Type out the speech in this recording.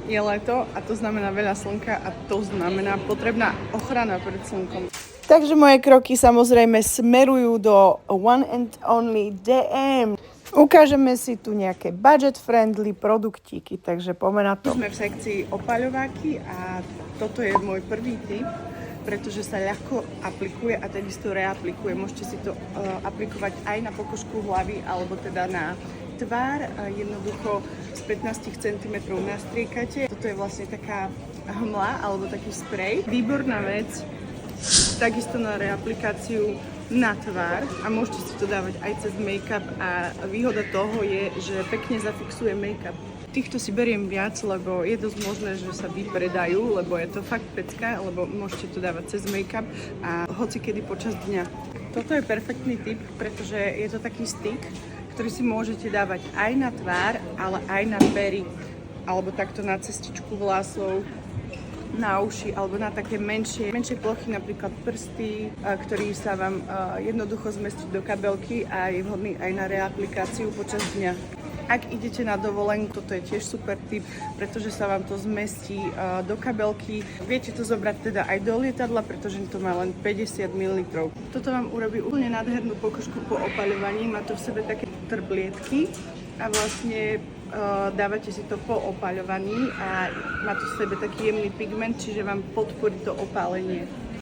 je leto a to znamená veľa slnka a to znamená potrebná ochrana pred slnkom. Takže moje kroky samozrejme smerujú do One and Only DM. Ukážeme si tu nejaké budget-friendly produktíky, takže poďme na to. Sme v sekcii opaľováky a toto je môj prvý tip, pretože sa ľahko aplikuje a takisto reaplikuje. Môžete si to aplikovať aj na pokožku hlavy alebo teda na tvár. Jednoducho z 15 cm nastriekate. Toto je vlastne taká hmla alebo taký sprej. Výborná vec. Takisto na reaplikáciu na tvár a môžete si to dávať aj cez make-up a výhoda toho je, že pekne zafixuje make-up. Týchto si beriem viac, lebo je dosť možné, že sa vypredajú, lebo je to fakt pecka, lebo môžete to dávať cez make-up a hoci kedy počas dňa. Toto je perfektný tip, pretože je to taký stick, ktorý si môžete dávať aj na tvár, ale aj na pery, alebo takto na cestičku vlasov, na uši alebo na také menšie plochy, napríklad prsty, ktorý sa vám jednoducho zmestí do kabelky a je vhodný aj na reaplikáciu počas dňa. Ak idete na dovolenku, toto je tiež super tip, pretože sa vám to zmestí do kabelky. Viete to zobrať teda aj do lietadla, pretože to má len 50 ml. Toto vám urobí úplne nádhernú pokožku po opaľovaní. Má to v sebe také trblietky a vlastne dávate si to po opaľovaní a má to v sebe taký jemný pigment, čiže vám podporí to opálenie.